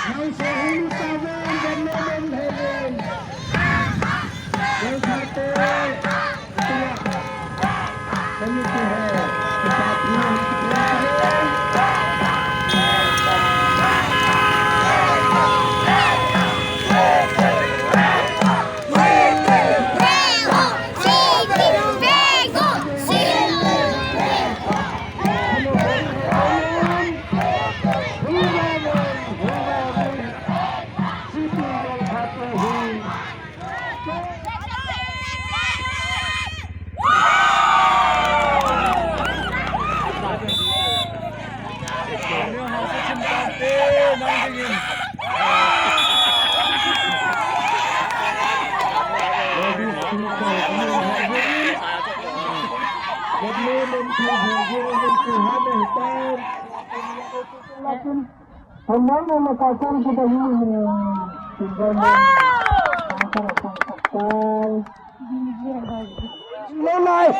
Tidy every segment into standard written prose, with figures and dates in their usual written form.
Hãy subscribe cho kênh Ghiền Mì Gõ để không bỏ Hanya mengatakan kita ini tinggal Lelai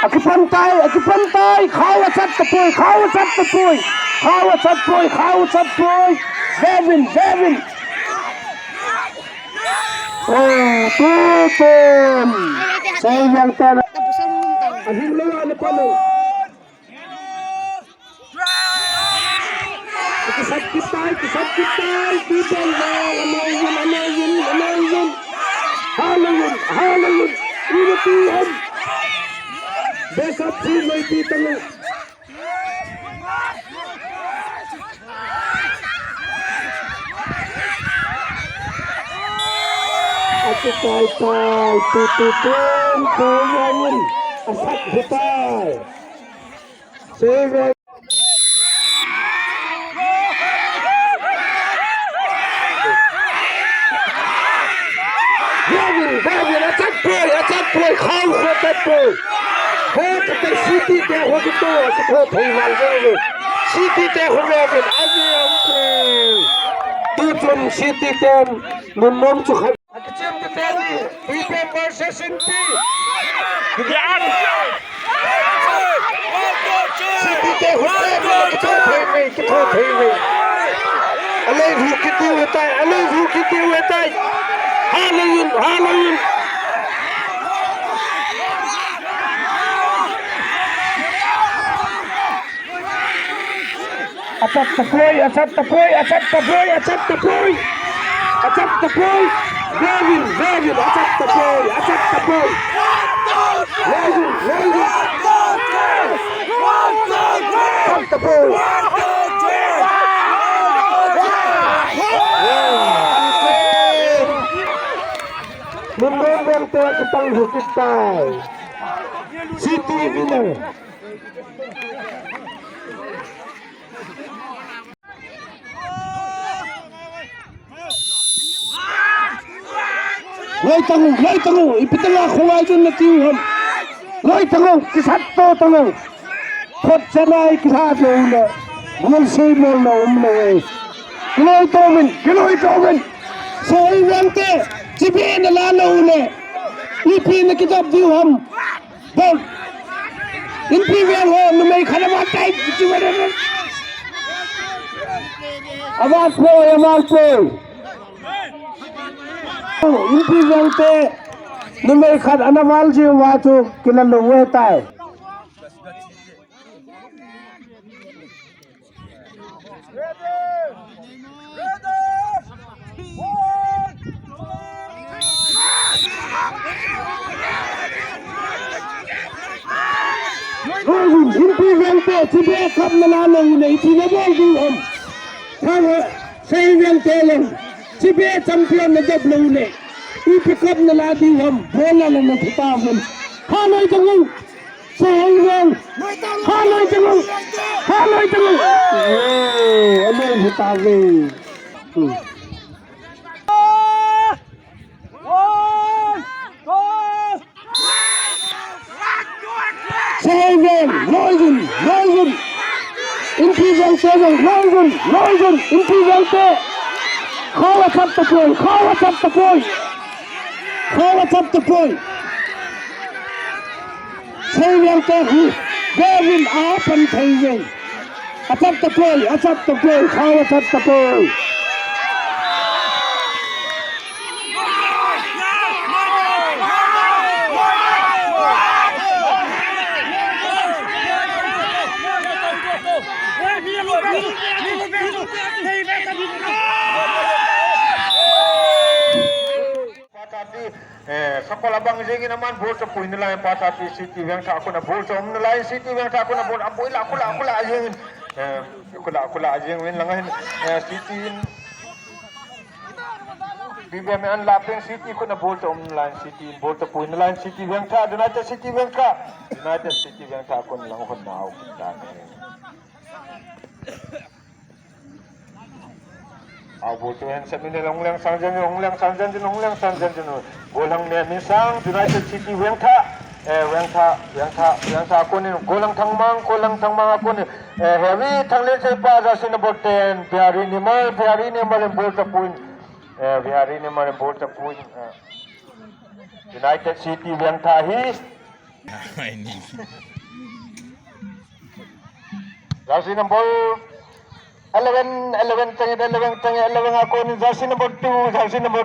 Aku pantai kau sat tepui Devin oh tutum saya yang tak akhir lewat depan Kesat kita, tutum Hallelujah, ini Tuhan besok sih di tengah aku kai tutum kawin asap hitai sehingga Attack kau attack Hotel City teh hokitu hotel malgeng City teh hokitu aja tutum City teh menom cukai kecil ketemu people versus NP kegiatan City teh hokitu kita TV alai hukitu wetai hallelujah Attack the boy, Gavin, attack the boy, attack the boy. Menembel ke ketang kita, City winner. Loi tangu ipitala khwai jun na tiwam loi tangu kisatto tangu khot chanai kha jona mul sei mol na umne loi tomen sei wante chibe na la no ne ipi na kitab diwam bol inpi vel ho no mai khana ma tai chibe awas po Impivante number khat anamal ji watu kinan lo wetai Impivante tibe kap nalalo ne tibe bol du hom thang sei yang telen Cibe champion na jab lune pick up na ladi hum bola na thita hum haloi jangu sehwang haloi jangu ame thita ve sehwang loizun improving sehwang loizun improving te Khawa chap the boy. Say yang te hu Gavin up and Tayway Asap tepul, kau asap tepul. Sekolah bang jengi naman bol sa puin nila yung pasati city yang sa ako na bol sa nila yung city yang sa ako na bol apoy la akula ajeng akula ajeng win lang city bibia me an lapeng city ko na bol sa nila yung city bol sa puin nila yung city yang sa United City yang sa ako na lang ko na ako Abutuhan sa minil onglang sangjan golang ne misang United City wengka ako ni golang tangmang ako ni heavy tanglen sa pa sa sinaboten biari ni mal bolta puin United City wengka hi Rasi number 11 ako ni jersey number 2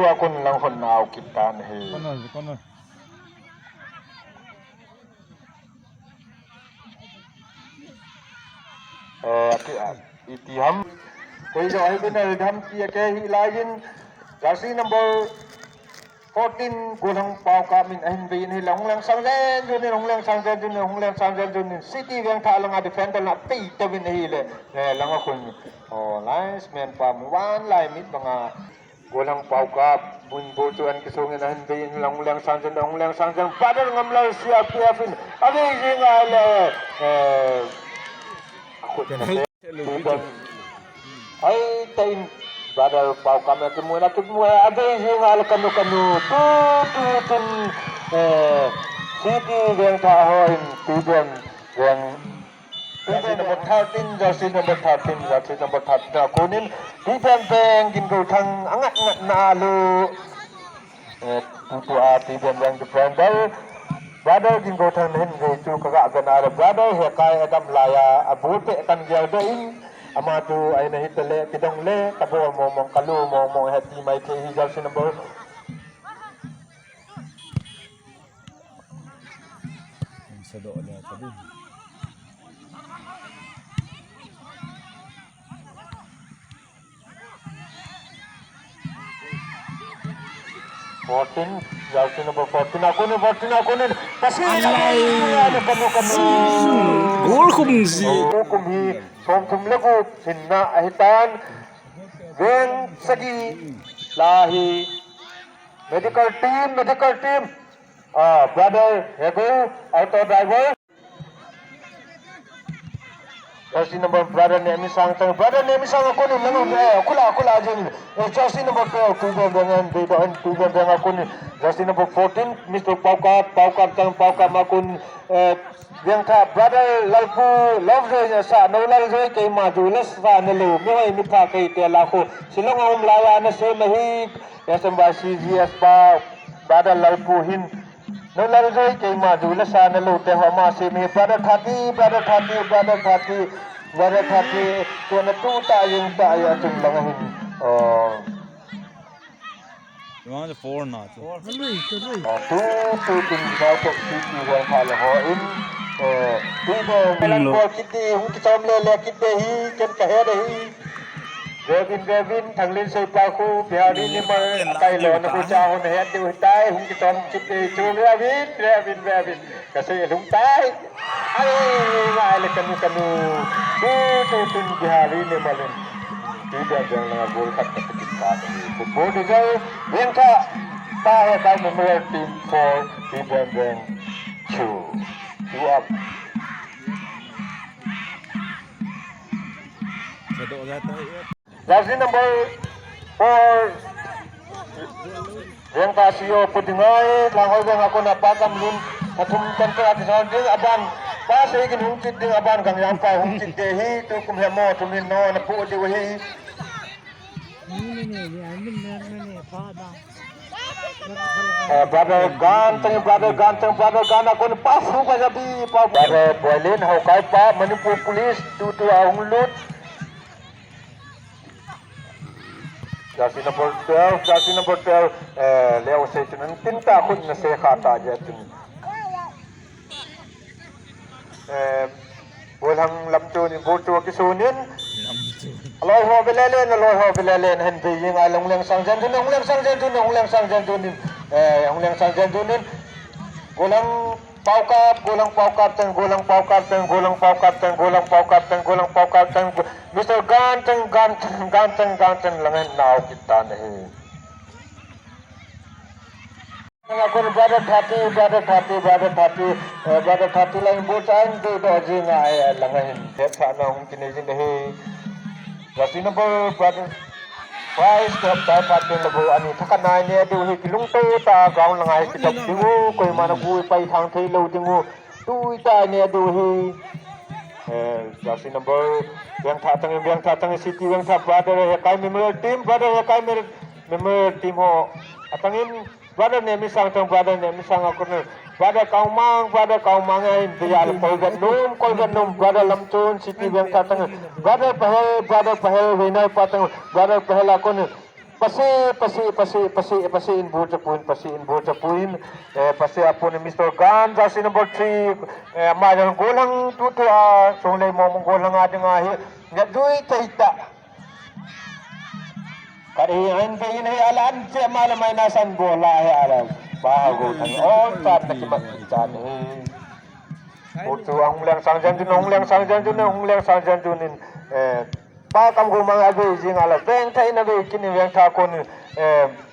ako nilang honnaw kita ni Kono. itiham koi jo ai bin dham ki ke hilagin jersey number 14 gulang pau kamin ahin bin hilang lang sanggen jun city yang thalang a defender na ti tawin hile lang akon lines men pam wan lai mit mga gulang pau ka bun botuan kesungen ahin bin lang sanggen padar ngamlai siap piafin amazing ale ako ay tain Badal pau kami semua ada yang hal kanu tutun city yang tahoin tujuan yang jersey number 13 kunin di benteng gingo tang angat na alu tutu ati yang defender badal gingo tang hin itu kagak benar badal hekai adam laya abute kan jauhin amatu ay nahitale kidong le tabo mo kalu mo hati mai ke hijau sinabor Sado na tabi. Jersey number 14 ako ni kasi ano kanu Gol kumsi. kumhi kom lagu hinna ahitan wen sagi lahi medical team brother hego auto driver jersey number brother nemi sang ako ni langon kula jeng jersey number 12 tujuan dengan ako ni jersey number 14 Mr. Pauka makun yang ka brother love nya sa no lal joy kay madulas sa nalu mi pa kay tela ko silong ang laya na se mahi yasamba CGS pa brother lalpuhin no lal joy kay madulas sa nalu te homa se mi brother thati to na tuta yung tayo tung langahin You want the 4 not. tu tin sa to city wal hal ho in Melan ko kiti hung ki tom le kiti hi ken ka he hi Gavin thanglin sai pa ko biari ni mar kai lo na ko cha hon he du tai hung ki tom kiti chu Gavin kasi hung tai ai ngai le kanu tu tin biari ni malen tidak jangan gol kat kita football dia yang ka ta hai member team for Bibendeng 2 up Sado na tayo. jersey number 4 yang kasio pudingai langau yang aku napakam lun atum tanpa ati sanding aban pas igin hungkit ding aban kang yang pa hungkit dehi tu kum hemo tumin no na pu di wahi Ini pa ba. brother ganteng ako ni pasu ka sabi pa brother Boylin hukay pa Manipur Police tu ang lut jersey number 12 Leo Station ang tinta ko na sa kata jetin bolang lamtu ni botu kisunin Aloy ho bilalen hindi yung alang lang sang jan dun gulang paukap Mr. Ganteng langan nao kita nahi ako ni brother Thati lang butaan do jing ay langan sana hong kinijing nahi jersey number brother Price top patin labo ani thakanai ne du hi kilungto ta ground langai kitap dingu koi mana bui pai thang thei lo dingu tui ta ne du hi jersey number yang tang city yang tha brother kai member team ho atangin brother ne misang aku brother kaumang ai dial kolgan num brother lamchon city yang tha tang brother pahel winner patang brother pahela kon pasi in boot point pasi apun Mr. Gan jersey number 3 ma yang golang tu songlei mo golang ading ahi ya dui taita kari ain bein hai alan se malamai nasan bola hai alam bahago thang on sat na kimat chan Putu ang lang sang jan junin pa kam gu mang age jing ala beng thai na be kini weng tha kon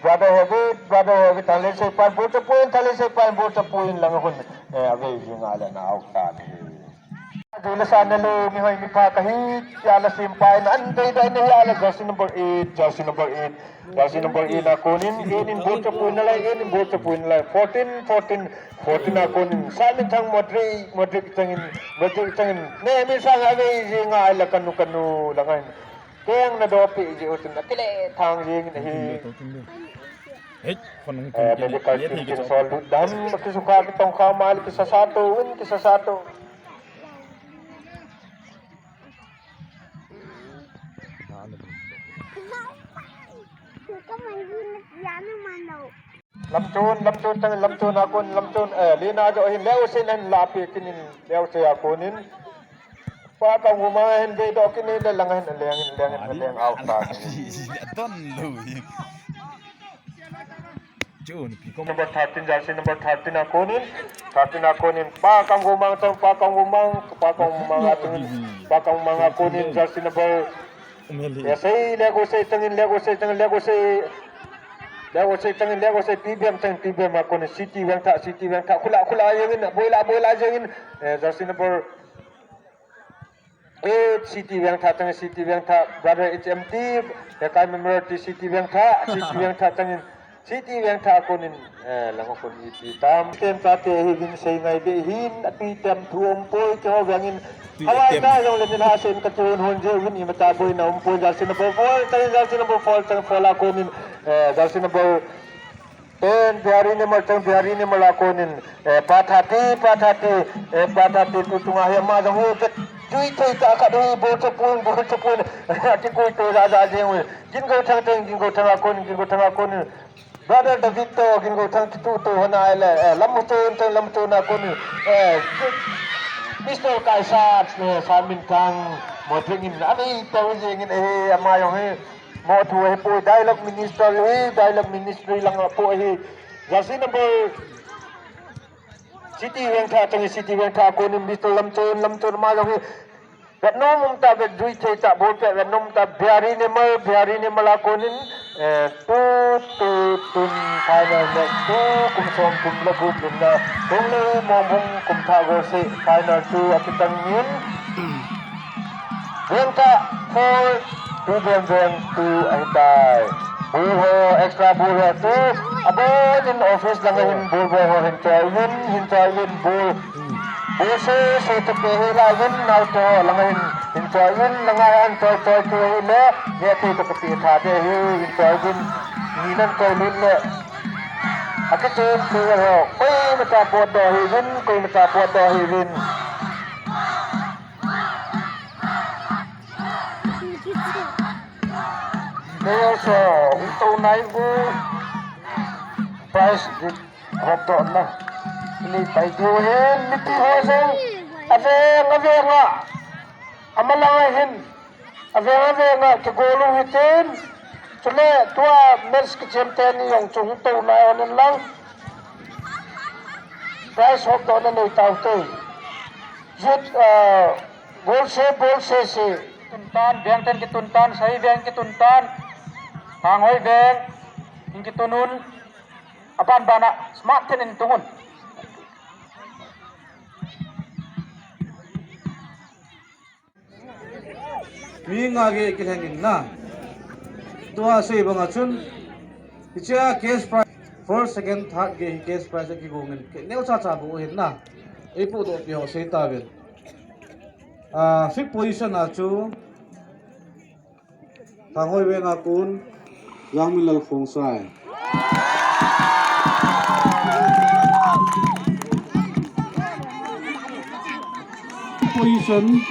brother heavy tale se pa bota point lang hun age jing ala na au ta Dula sana lo mi hoy mi pa kahit ala simpay na anday dai na ala jersey number 8 na kunin in bota point na 14 na kunin sami thang modric tangin ne mi sang age jing ala kanu langan keng na dopi ji utun na tile thang jing hi medical team sol dan makisuka kitong kamal kisa sato lamchon akon lina jo hin leo sinan lapi kinin leo se akonin pa ka gumahin be do kinin langan leng out ta Don Louis. June, number 13 jersey number 13 akonin pa ka gumang akonin jersey number Yasai lego say PBM ako ni city wang ta kula yengin bola jengin jersey number 8 city wang ta brother HMT ya kai member city wang ta tangin city wang ta ako ni lang ako ni tam tem ta te hin say ngai be hin api tem thuom poi ko wangin Hawai ta yung lenin hasin katun honje win imataboy na umpo jersey number 4 tang fola konin jersey number 10 biari ni malakonin pathati tutunga ya ma jang ket cui thoi ta ka doi bo chapun ati ko to raja jeng jingo thang akonin brother David to jingo thang tu to hona ele lamchon akonin Mr. Kaisat Samin Kang Modringin Ami Tawjingin Amayong Mo to po dialogue ministry lang po jersey number city weng tha ko ni Mr. Lamchon Mayong Vietnam ta be dui thei ta bol pe Vietnam ta biari ni malakonin tun final match kum som kum lagu na tung le momong kum tha go se final tu apitang yin Venta for Tugen to Antai Buho extra buho to abon in office lang hin buho hintayin buho Bose sa tepehilayan na ito langayin hintayin langayan to hile yete to kapit hade hintayin hinan ko lille Aku cek kau minta buat dohirin, kau minta buat dohirin. Kau so untuk naik bu price di hotel nah. Ini tajuhin, miti hoseng, aveng nga, amalangahin, aveng nga kegolu hitin. Sule tua mers kecemten yang cung tau naik lang. Price hotel na nai tau tu. Jut bolse se. Tuntan, beng ten kituntan, sai beng kituntan, hangoy beng, ingki tunun, apan bana smart ten tungun. 미ingage kilhangin na tua sei banga chun icha case price first second third ge case price ki gongin neu cha cha bu hin na ipu do pyo sei ta vel fifth position a chu thangoi wenga kun yangmilal khongsai position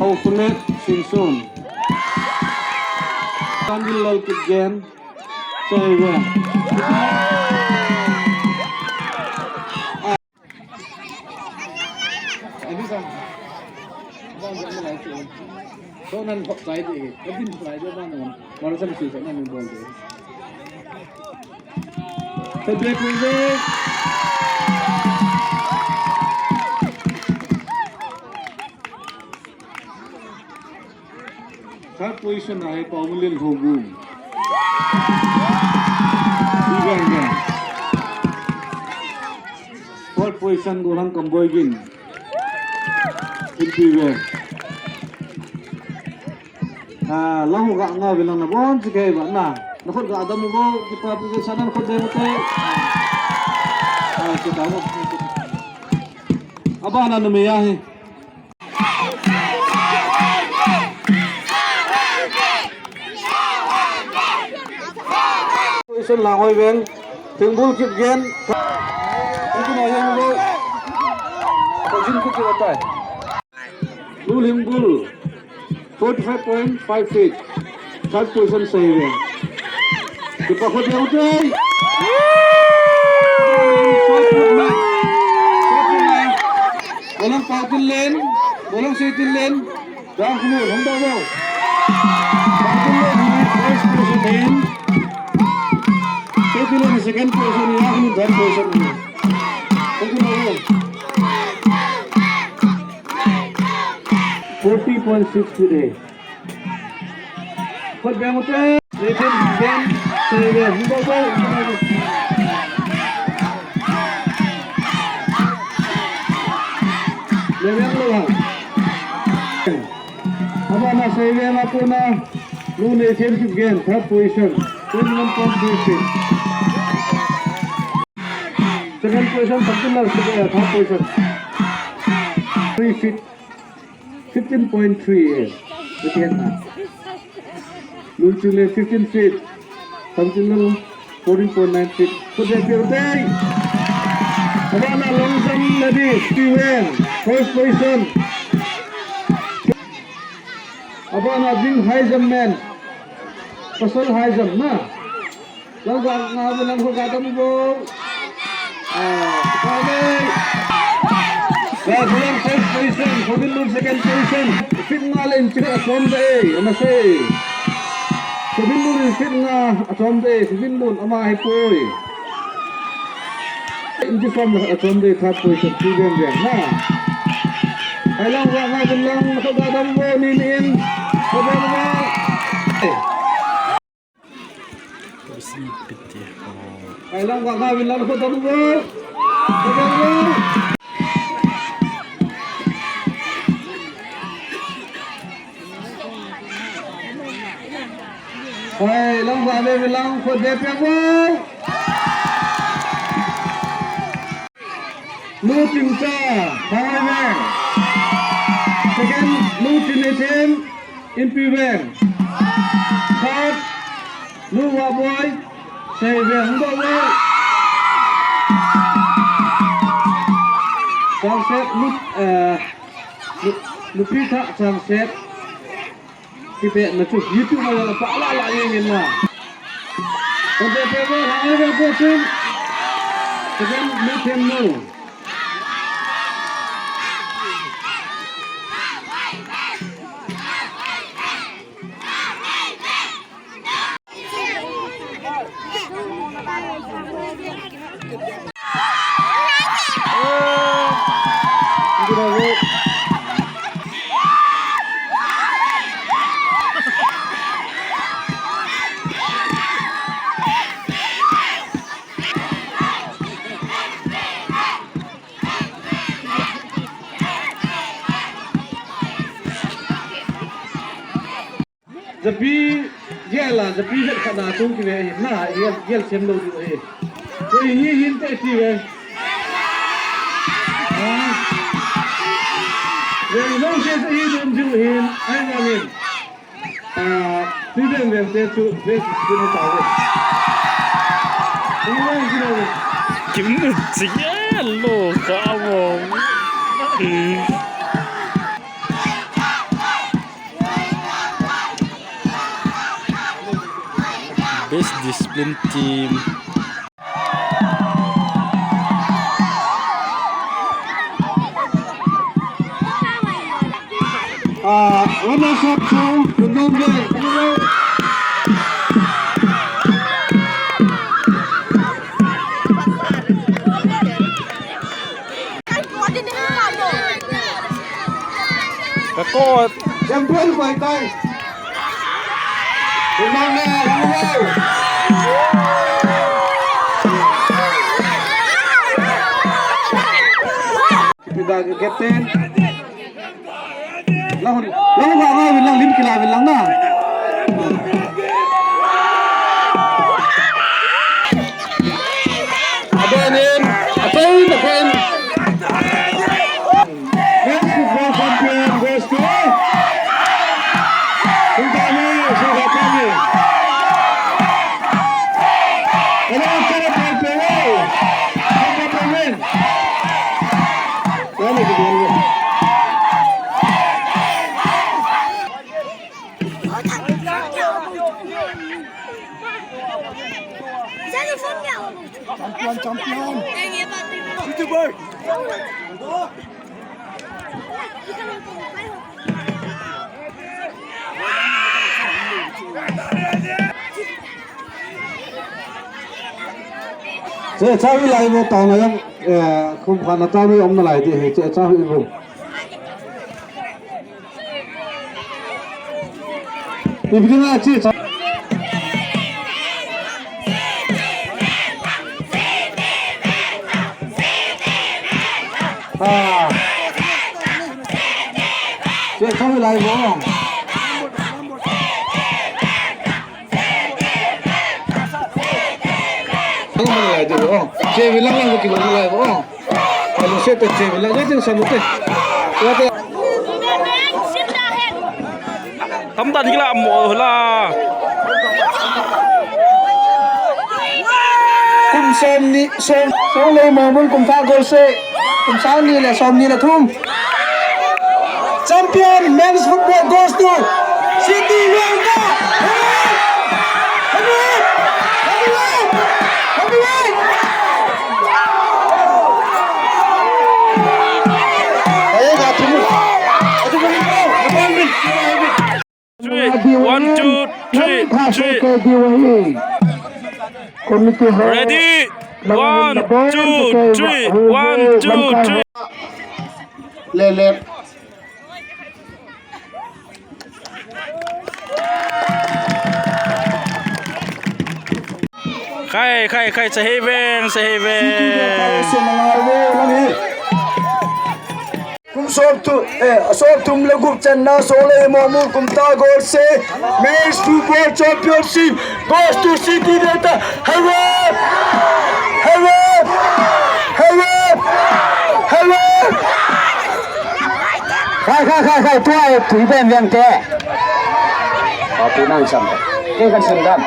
Paukulet Singsun Kandilal Kitgen Soewe ini kan bang jangan lagi so nan kok sai di kadin sai dia bang non baru sama sih nan min bol deh sebelah kiri third position है पामुलिन घोगुम इगंगा fourth position Gorang कंबोइगिन इंपीवे lahu ga nga bilang na bon sige ba na nakot ga adam mo kita sanan ko de mote kita mo aba na numiyahe Position langoy beng tingbul kit gen itu no yang lo position kit kita है Lul Himbul 45.5 feet third position सही है kita khot yang utai bolang pautin len bolang sitin len dah kumul hamba bo pautin len first position second position ya ini third position ini. Thank you 40.6 today. Kod bang utai, Nathan Ben, saya hingga Leweng luang. Apa nak saya aku na lu Nathan Ben third position 21.3 feet. Second position particular third position 3 feet 15.3 years again Lulchule 15 feet particular 14.9 feet so they feel day Abana Longzam Nadi Steven first position Abana Bing High Jump Man Pasal High Jump na lang ngabulan ko katam mo Bulan first position, Kubinlur second position. Fitnal in Chile Asomde, Amase. Kubinlur fitna Asomde, Kubinlur Amahipoi. Inji from Asomde third position, two game there. Na. Alang wanga bilang nakadadam mo ninin. Kabama. Alang wanga bilang nakadadam mo. Kabama. Hey, long babe bilang for DP mo. Luting sa Hangman. Second, Lutin in Piven. Third, Luwa boy. Say the Humbo. Changset Lupita Changset kita nak YouTube ada apa ala yang na. Untuk pemer ada bosan. Sedang meeting no. Tapi jelah, tapi jet kada tu kira na, jel sem lo tu eh. So ini hint eti eh. Jadi long ses ini tunjuk hin, ay namin. Tidak yang tu kena tahu. Ini yang kita. 김치야 로 가봉. Best discipline team. Warna satu, nomor Kakot. champion fight tay. Nomor kita captain. Lawan apa bilang lim kila bilang na. Adenin, adenin. Next football champion goes to Sintani Sugatani. Kalau cara PPW, apa pemain? Kali kedua. Champion. YouTuber. Saya cari lagi mau tahu yang kumpulan cari om nalai di, saya cari itu. Ini begini aja. Saya cari lagi mau. Saya bilang lah kita mulai bohong. Kalau saya tu saya bilang dia jangan sampai. Tấm ta thì là mùa là Cùng xem đi xem lấy mà muốn cùng pha goal xe. Cùng sáng đi là xem đi là thum. Champion men's football goes to City Wanga. One, two, three. Ready? 1, 2, 3. 1, 2, 3. Lele. Khai sa Haven. Kum sob tum lagup channa sole momu kum ta gol se men's football championship goes to City Data. Hurrah! Khai tua thủy bên viên ke. Tụi năng sầm. Cái con sầm đam.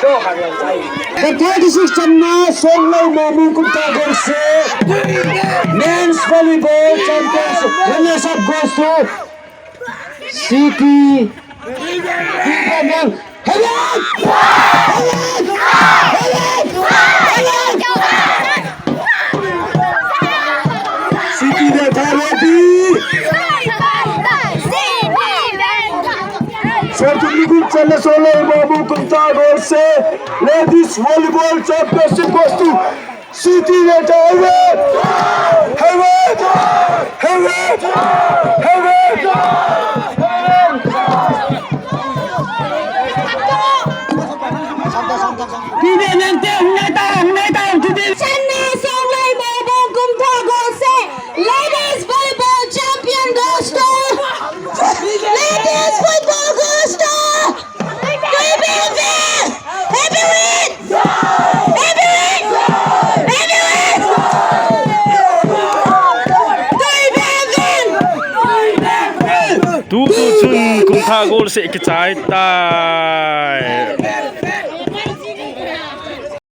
The 36 Channa Songlai Mamu Kumta Gorse Men's Volleyball Championship runners up goes to City City they are ready. Certificate Channa Songlai Mamu Kumta Gorse Ladies Volleyball Championship goes to City they are Ladies volleyball champion goes to Ladies football goes to Tu chun kum tha gol se ki chai tai